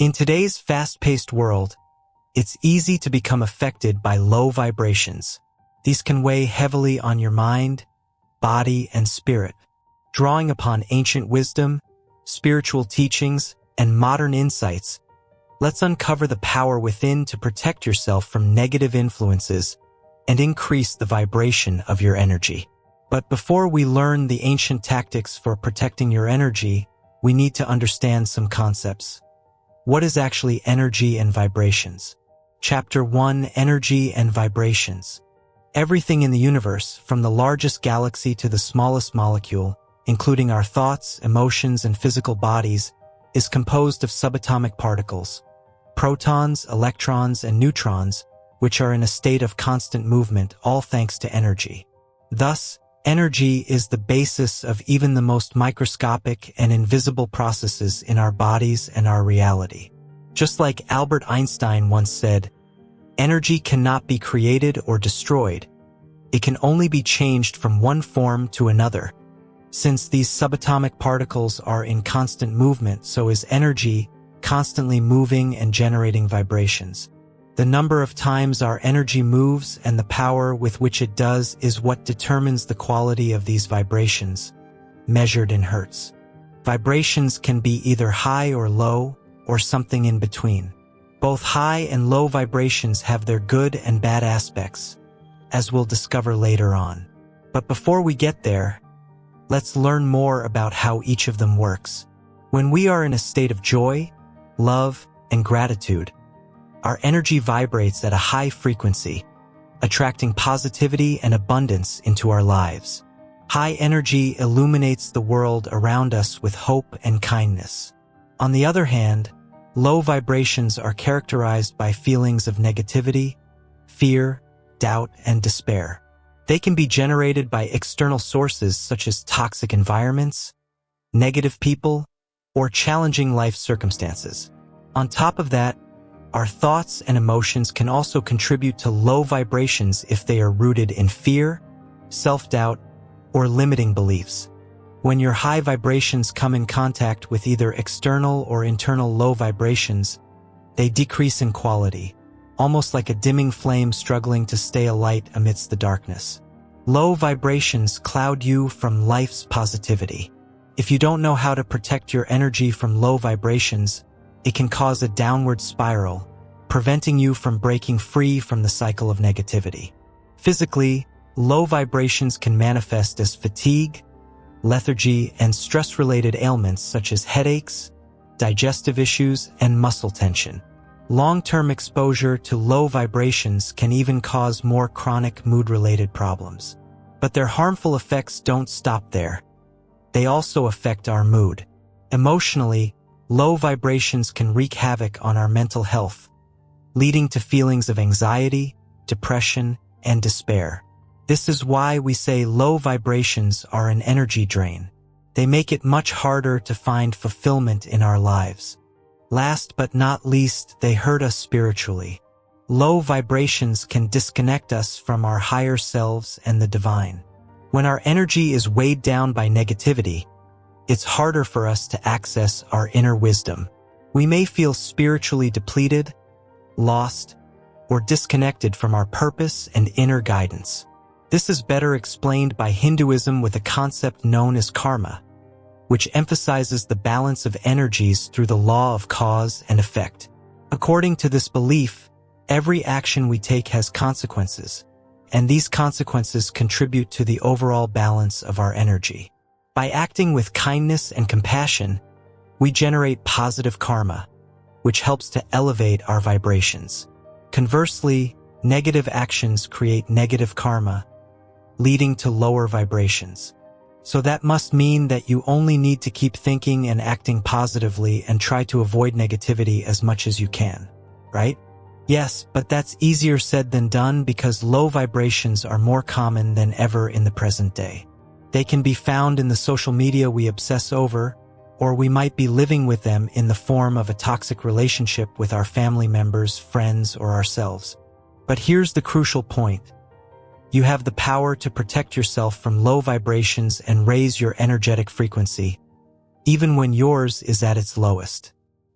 In today's fast-paced world, it's easy to become affected by low vibrations. These can weigh heavily on your mind, body, and spirit. Drawing upon ancient wisdom, spiritual teachings, and modern insights, let's uncover the power within to protect yourself from negative influences and increase the vibration of your energy. But before we learn the ancient tactics for protecting your energy, we need to understand some concepts. What is actually energy and vibrations? Chapter 1: Energy and Vibrations. Everything in the universe, from the largest galaxy to the smallest molecule, including our thoughts, emotions, and physical bodies, is composed of subatomic particles, protons, electrons, and neutrons, which are in a state of constant movement, all thanks to energy. Thus, energy is the basis of even the most microscopic and invisible processes in our bodies and our reality. Just like Albert Einstein once said, energy cannot be created or destroyed. It can only be changed from one form to another. Since these subatomic particles are in constant movement, so is energy, constantly moving and generating vibrations. The number of times our energy moves and the power with which it does is what determines the quality of these vibrations, measured in hertz. Vibrations can be either high or low, or something in between. Both high and low vibrations have their good and bad aspects, as we'll discover later on. But before we get there, let's learn more about how each of them works. When we are in a state of joy, love, and gratitude, our energy vibrates at a high frequency, attracting positivity and abundance into our lives. High energy illuminates the world around us with hope and kindness. On the other hand, low vibrations are characterized by feelings of negativity, fear, doubt, and despair. They can be generated by external sources such as toxic environments, negative people, or challenging life circumstances. On top of that, our thoughts and emotions can also contribute to low vibrations if they are rooted in fear, self-doubt, or limiting beliefs. When your high vibrations come in contact with either external or internal low vibrations, they decrease in quality, almost like a dimming flame struggling to stay alight amidst the darkness. Low vibrations cloud you from life's positivity. If you don't know how to protect your energy from low vibrations, it can cause a downward spiral, preventing you from breaking free from the cycle of negativity. Physically, low vibrations can manifest as fatigue, lethargy, and stress-related ailments such as headaches, digestive issues, and muscle tension. Long-term exposure to low vibrations can even cause more chronic mood-related problems. But their harmful effects don't stop there. They also affect our mood. Emotionally, low vibrations can wreak havoc on our mental health, leading to feelings of anxiety, depression, and despair. This is why we say low vibrations are an energy drain. They make it much harder to find fulfillment in our lives. Last but not least, they hurt us spiritually. Low vibrations can disconnect us from our higher selves and the divine. When our energy is weighed down by negativity, it's harder for us to access our inner wisdom. We may feel spiritually depleted, lost, or disconnected from our purpose and inner guidance. This is better explained by Hinduism with a concept known as karma, which emphasizes the balance of energies through the law of cause and effect. According to this belief, every action we take has consequences, and these consequences contribute to the overall balance of our energy. By acting with kindness and compassion, we generate positive karma, which helps to elevate our vibrations. Conversely, negative actions create negative karma, leading to lower vibrations. So that must mean that you only need to keep thinking and acting positively and try to avoid negativity as much as you can, right? Yes, but that's easier said than done because low vibrations are more common than ever in the present day. They can be found in the social media we obsess over, or we might be living with them in the form of a toxic relationship with our family members, friends, or ourselves. But here's the crucial point. You have the power to protect yourself from low vibrations and raise your energetic frequency, even when yours is at its lowest.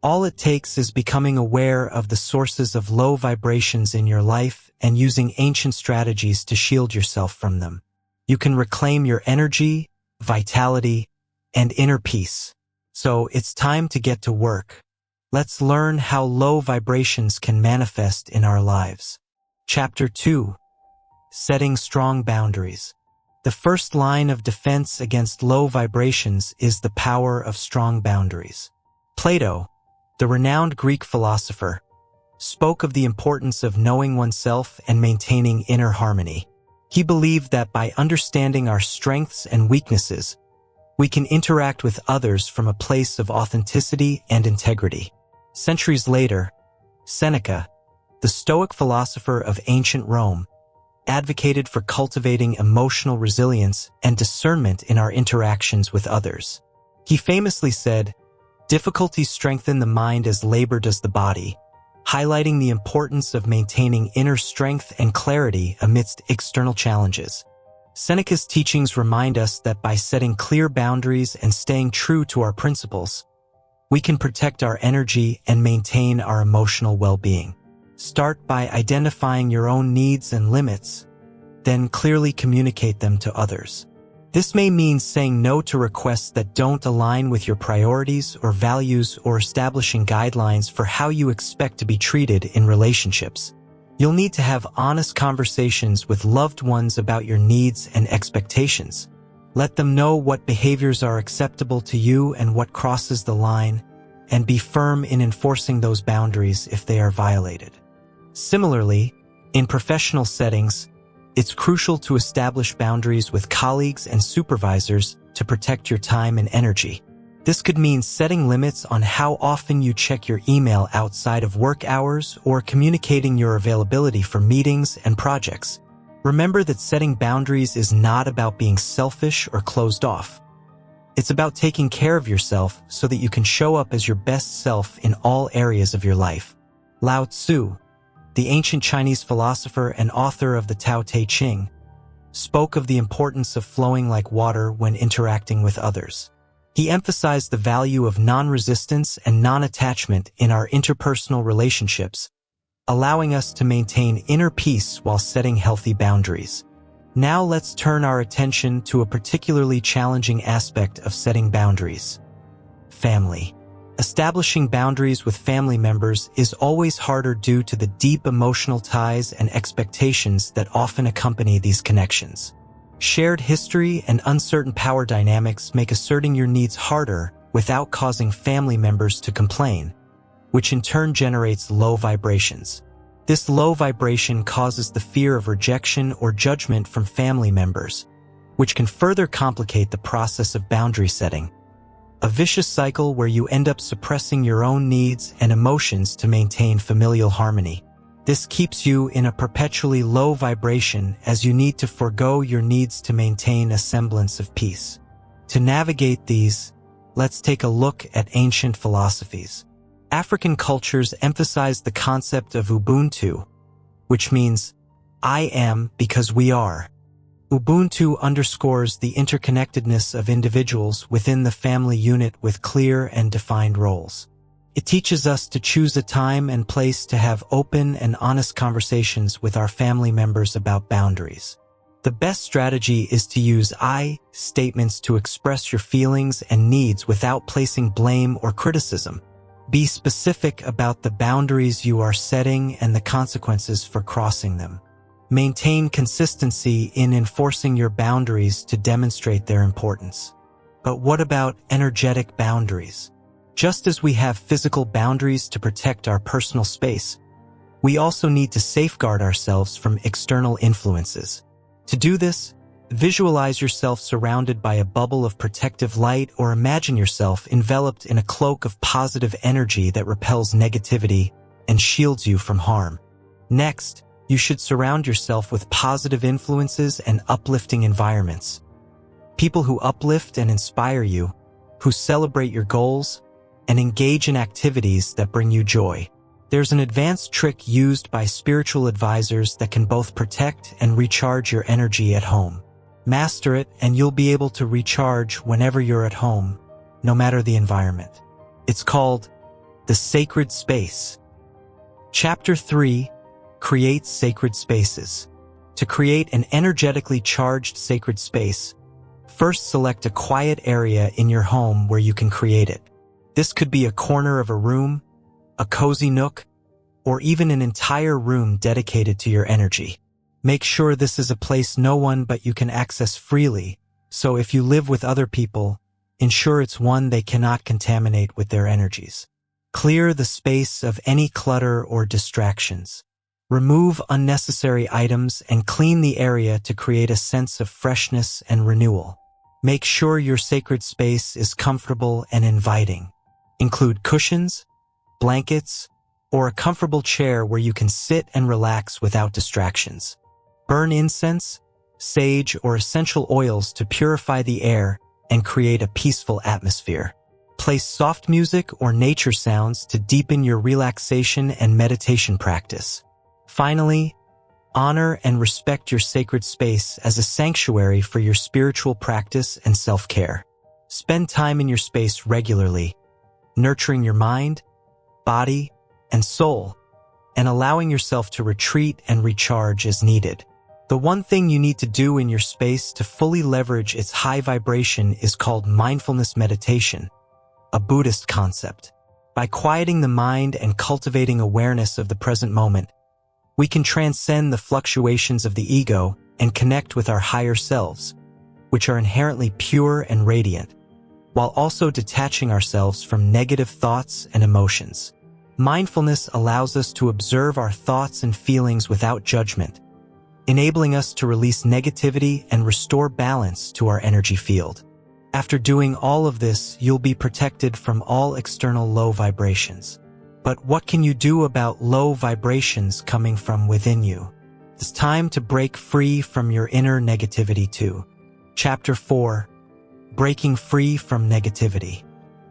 All it takes is becoming aware of the sources of low vibrations in your life and using ancient strategies to shield yourself from them. You can reclaim your energy, vitality, and inner peace. So it's time to get to work. Let's learn how low vibrations can manifest in our lives. Chapter 2. Setting Strong Boundaries. The first line of defense against low vibrations is the power of strong boundaries. Plato, the renowned Greek philosopher, spoke of the importance of knowing oneself and maintaining inner harmony. He believed that by understanding our strengths and weaknesses, we can interact with others from a place of authenticity and integrity. Centuries later, Seneca, the Stoic philosopher of ancient Rome, advocated for cultivating emotional resilience and discernment in our interactions with others. He famously said, "Difficulties strengthen the mind as labor does the body," highlighting the importance of maintaining inner strength and clarity amidst external challenges. Seneca's teachings remind us that by setting clear boundaries and staying true to our principles, we can protect our energy and maintain our emotional well-being. Start by identifying your own needs and limits, then clearly communicate them to others. This may mean saying no to requests that don't align with your priorities or values, or establishing guidelines for how you expect to be treated in relationships. You'll need to have honest conversations with loved ones about your needs and expectations. Let them know what behaviors are acceptable to you and what crosses the line, and be firm in enforcing those boundaries if they are violated. Similarly, in professional settings, it's crucial to establish boundaries with colleagues and supervisors to protect your time and energy. This could mean setting limits on how often you check your email outside of work hours, or communicating your availability for meetings and projects. Remember that setting boundaries is not about being selfish or closed off. It's about taking care of yourself so that you can show up as your best self in all areas of your life. Lao Tzu, the ancient Chinese philosopher and author of the Tao Te Ching, spoke of the importance of flowing like water when interacting with others. He emphasized the value of non-resistance and non-attachment in our interpersonal relationships, allowing us to maintain inner peace while setting healthy boundaries. Now let's turn our attention to a particularly challenging aspect of setting boundaries: family. Establishing boundaries with family members is always harder due to the deep emotional ties and expectations that often accompany these connections. Shared history and uncertain power dynamics make asserting your needs harder without causing family members to complain, which in turn generates low vibrations. This low vibration causes the fear of rejection or judgment from family members, which can further complicate the process of boundary setting. A vicious cycle where you end up suppressing your own needs and emotions to maintain familial harmony. This keeps you in a perpetually low vibration, as you need to forego your needs to maintain a semblance of peace. To navigate these, let's take a look at ancient philosophies. African cultures emphasize the concept of Ubuntu, which means, "I am because we are." Ubuntu underscores the interconnectedness of individuals within the family unit with clear and defined roles. It teaches us to choose a time and place to have open and honest conversations with our family members about boundaries. The best strategy is to use I statements to express your feelings and needs without placing blame or criticism. Be specific about the boundaries you are setting and the consequences for crossing them. Maintain consistency in enforcing your boundaries to demonstrate their importance. But what about energetic boundaries? Just as we have physical boundaries to protect our personal space, we also need to safeguard ourselves from external influences. To do this, visualize yourself surrounded by a bubble of protective light, or imagine yourself enveloped in a cloak of positive energy that repels negativity and shields you from harm. Next, you should surround yourself with positive influences and uplifting environments. People who uplift and inspire you, who celebrate your goals, and engage in activities that bring you joy. There's an advanced trick used by spiritual advisors that can both protect and recharge your energy at home. Master it, and you'll be able to recharge whenever you're at home, no matter the environment. It's called The sacred space. Chapter 3. Create sacred spaces. To create an energetically charged sacred space, first select a quiet area in your home where you can create it. This could be a corner of a room, a cozy nook, or even an entire room dedicated to your energy. Make sure this is a place no one but you can access freely, so if you live with other people, ensure it's one they cannot contaminate with their energies. Clear the space of any clutter or distractions. Remove unnecessary items and clean the area to create a sense of freshness and renewal. Make sure your sacred space is comfortable and inviting. Include cushions, blankets, or a comfortable chair where you can sit and relax without distractions. Burn incense, sage, or essential oils to purify the air and create a peaceful atmosphere. Place soft music or nature sounds to deepen your relaxation and meditation practice. Finally, honor and respect your sacred space as a sanctuary for your spiritual practice and self-care. Spend time in your space regularly, nurturing your mind, body, and soul, and allowing yourself to retreat and recharge as needed. The one thing you need to do in your space to fully leverage its high vibration is called mindfulness meditation, a Buddhist concept. By quieting the mind and cultivating awareness of the present moment, we can transcend the fluctuations of the ego and connect with our higher selves, which are inherently pure and radiant, while also detaching ourselves from negative thoughts and emotions. Mindfulness allows us to observe our thoughts and feelings without judgment, enabling us to release negativity and restore balance to our energy field. After doing all of this, you'll be protected from all external low vibrations. But what can you do about low vibrations coming from within you? It's time to break free from your inner negativity too. Chapter 4. Breaking free from negativity.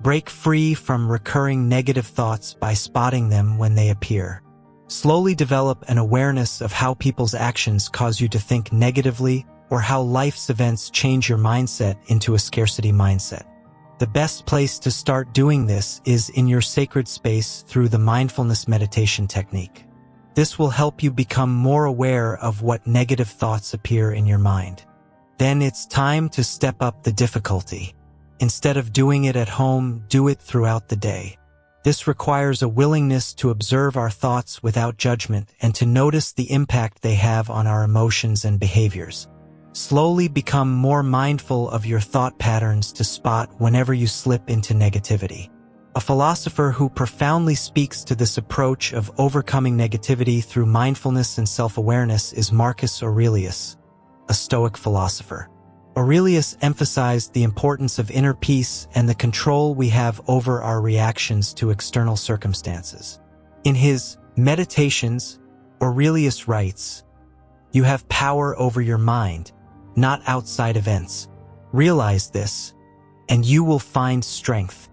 Break free from recurring negative thoughts by spotting them when they appear. Slowly develop an awareness of how people's actions cause you to think negatively or how life's events change your mindset into a scarcity mindset. The best place to start doing this is in your sacred space through the mindfulness meditation technique. This will help you become more aware of what negative thoughts appear in your mind. Then it's time to step up the difficulty. Instead of doing it at home, do it throughout the day. This requires a willingness to observe our thoughts without judgment and to notice the impact they have on our emotions and behaviors. Slowly become more mindful of your thought patterns to spot whenever you slip into negativity. A philosopher who profoundly speaks to this approach of overcoming negativity through mindfulness and self-awareness is Marcus Aurelius, a Stoic philosopher. Aurelius emphasized the importance of inner peace and the control we have over our reactions to external circumstances. In his Meditations, Aurelius writes, "You have power over your mind, not outside events. Realize this, and you will find strength."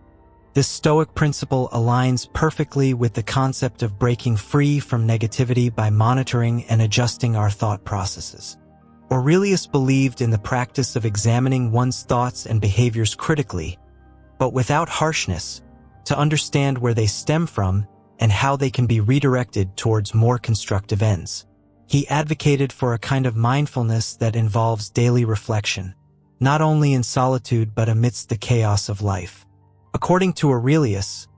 This Stoic principle aligns perfectly with the concept of breaking free from negativity by monitoring and adjusting our thought processes. Aurelius believed in the practice of examining one's thoughts and behaviors critically, but without harshness, to understand where they stem from and how they can be redirected towards more constructive ends. He advocated for a kind of mindfulness that involves daily reflection, not only in solitude but amidst the chaos of life. According to Aurelius,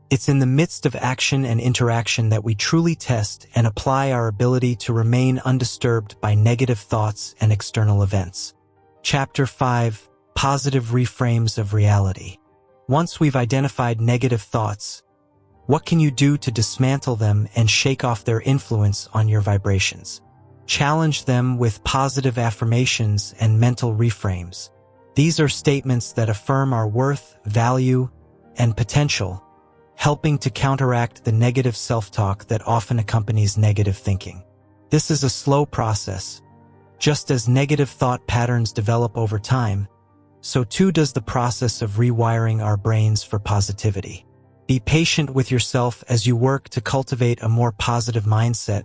it's in the midst of action and interaction that we truly test and apply our ability to remain undisturbed by negative thoughts and external events. Chapter 5. Positive reframes of reality. Once we've identified negative thoughts, what can you do to dismantle them and shake off their influence on your vibrations? Challenge them with positive affirmations and mental reframes. These are statements that affirm our worth, value, and potential, helping to counteract the negative self-talk that often accompanies negative thinking. This is a slow process. Just as negative thought patterns develop over time, so too does the process of rewiring our brains for positivity. Be patient with yourself as you work to cultivate a more positive mindset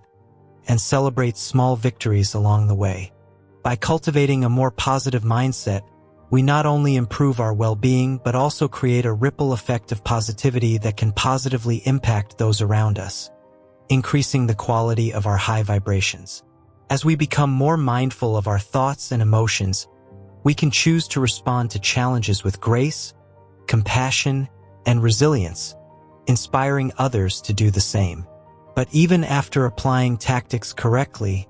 and celebrate small victories along the way. By cultivating a more positive mindset, we not only improve our well-being but also create a ripple effect of positivity that can positively impact those around us, increasing the quality of our high vibrations. As we become more mindful of our thoughts and emotions, we can choose to respond to challenges with grace, compassion, and resilience, inspiring others to do the same. But even after applying tactics correctly,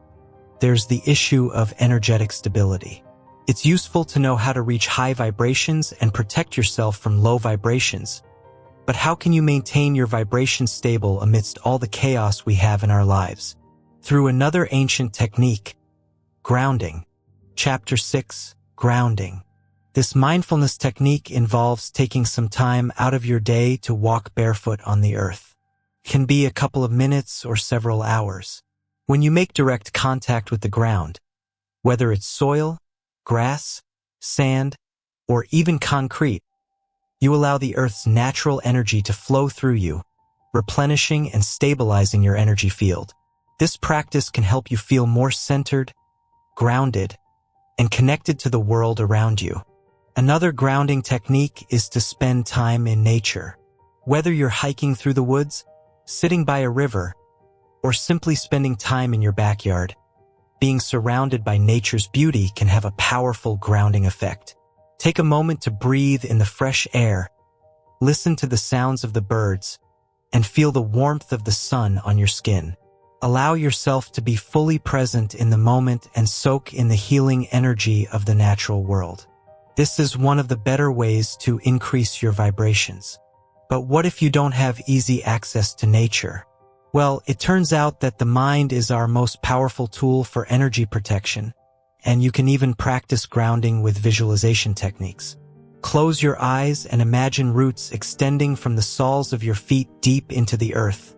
there's the issue of energetic stability. It's useful to know how to reach high vibrations and protect yourself from low vibrations. But how can you maintain your vibration stable amidst all the chaos we have in our lives? Through another ancient technique, grounding. Chapter 6, Grounding. This mindfulness technique involves taking some time out of your day to walk barefoot on the earth. It can be a couple of minutes or several hours. When you make direct contact with the ground, whether it's soil, grass, sand, or even concrete, you allow the Earth's natural energy to flow through you, replenishing and stabilizing your energy field. This practice can help you feel more centered, grounded, and connected to the world around you. Another grounding technique is to spend time in nature. Whether you're hiking through the woods, sitting by a river, or simply spending time in your backyard, being surrounded by nature's beauty can have a powerful grounding effect. Take a moment to breathe in the fresh air, listen to the sounds of the birds, and feel the warmth of the sun on your skin. Allow yourself to be fully present in the moment and soak in the healing energy of the natural world. This is one of the better ways to increase your vibrations. But what if you don't have easy access to nature? Well, it turns out that the mind is our most powerful tool for energy protection, and you can even practice grounding with visualization techniques. Close your eyes and imagine roots extending from the soles of your feet deep into the earth,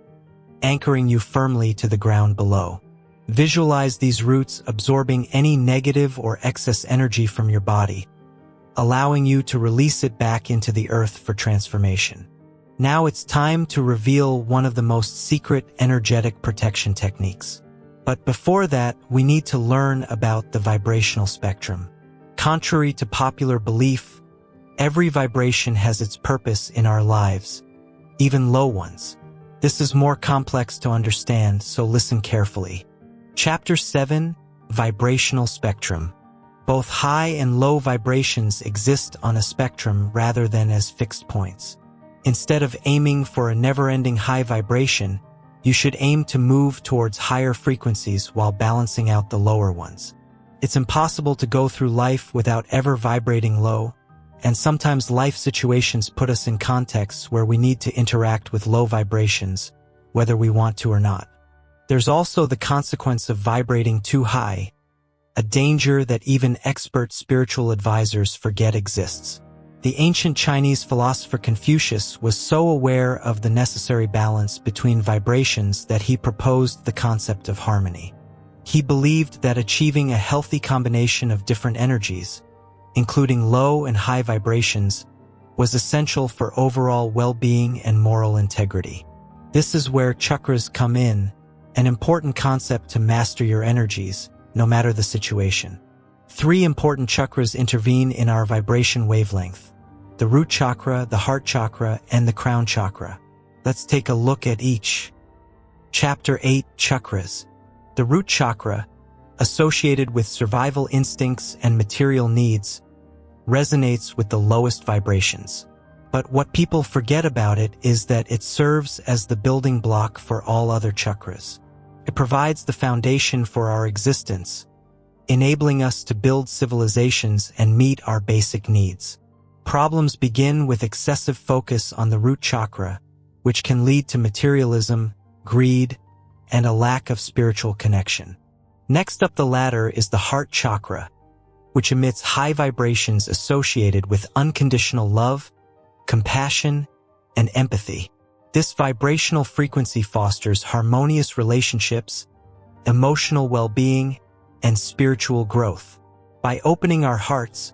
anchoring you firmly to the ground below. Visualize these roots absorbing any negative or excess energy from your body, allowing you to release it back into the earth for transformation. Now it's time to reveal one of the most secret energetic protection techniques. But before that, we need to learn about the vibrational spectrum. Contrary to popular belief, every vibration has its purpose in our lives, even low ones. This is more complex to understand, so listen carefully. Chapter 7, Vibrational Spectrum. Both high and low vibrations exist on a spectrum rather than as fixed points. Instead of aiming for a never-ending high vibration, you should aim to move towards higher frequencies while balancing out the lower ones. It's impossible to go through life without ever vibrating low, and sometimes life situations put us in contexts where we need to interact with low vibrations, whether we want to or not. There's also the consequence of vibrating too high, a danger that even expert spiritual advisors forget exists. The ancient Chinese philosopher Confucius was so aware of the necessary balance between vibrations that he proposed the concept of harmony. He believed that achieving a healthy combination of different energies, including low and high vibrations, was essential for overall well-being and moral integrity. This is where chakras come in, an important concept to master your energies, no matter the situation. 3 important chakras intervene in our vibration wavelength: the root chakra, the heart chakra, and the crown chakra. Let's take a look at each. Chapter 8, Chakras. The root chakra, associated with survival instincts and material needs, resonates with the lowest vibrations. But what people forget about it is that it serves as the building block for all other chakras. It provides the foundation for our existence, enabling us to build civilizations and meet our basic needs. Problems begin with excessive focus on the root chakra, which can lead to materialism, greed, and a lack of spiritual connection. Next up the ladder is the heart chakra, which emits high vibrations associated with unconditional love, compassion, and empathy. This vibrational frequency fosters harmonious relationships, emotional well-being, and spiritual growth. By opening our hearts,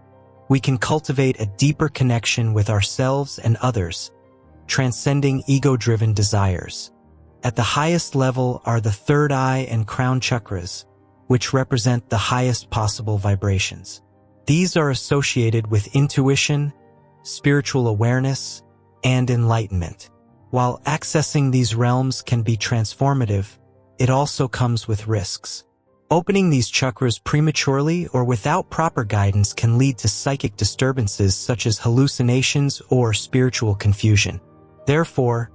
we can cultivate a deeper connection with ourselves and others, transcending ego-driven desires. At the highest level are the third eye and crown chakras, which represent the highest possible vibrations. These are associated with intuition, spiritual awareness, and enlightenment. While accessing these realms can be transformative, it also comes with risks. Opening these chakras prematurely or without proper guidance can lead to psychic disturbances such as hallucinations or spiritual confusion. Therefore,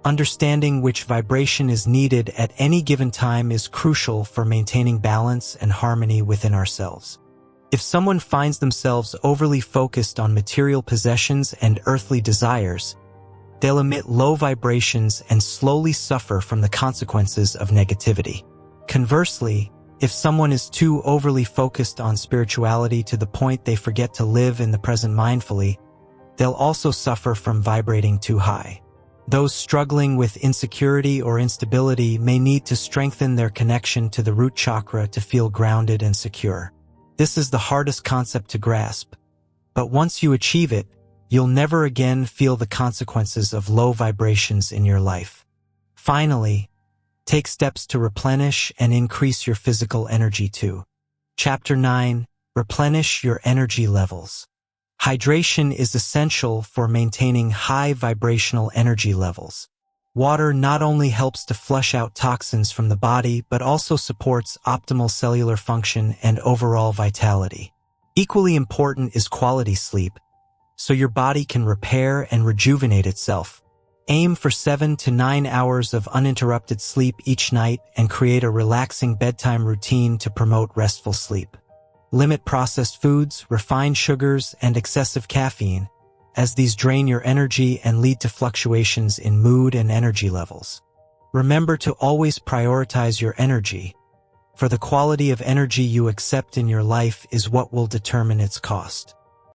understanding which vibration is needed at any given time is crucial for maintaining balance and harmony within ourselves. If someone finds themselves overly focused on material possessions and earthly desires, they'll emit low vibrations and slowly suffer from the consequences of negativity. Conversely, if someone is too overly focused on spirituality to the point they forget to live in the present mindfully, they'll also suffer from vibrating too high. Those struggling with insecurity or instability may need to strengthen their connection to the root chakra to feel grounded and secure. This is the hardest concept to grasp, but once you achieve it, you'll never again feel the consequences of low vibrations in your life. Finally, take steps to replenish and increase your physical energy too. Chapter 9. Replenish your energy levels. Hydration is essential for maintaining high vibrational energy levels. Water not only helps to flush out toxins from the body, but also supports optimal cellular function and overall vitality. Equally important is quality sleep, so your body can repair and rejuvenate itself. Aim for 7 to 9 hours of uninterrupted sleep each night and create a relaxing bedtime routine to promote restful sleep. Limit processed foods, refined sugars, and excessive caffeine, as these drain your energy and lead to fluctuations in mood and energy levels. Remember to always prioritize your energy, for the quality of energy you accept in your life is what will determine its cost.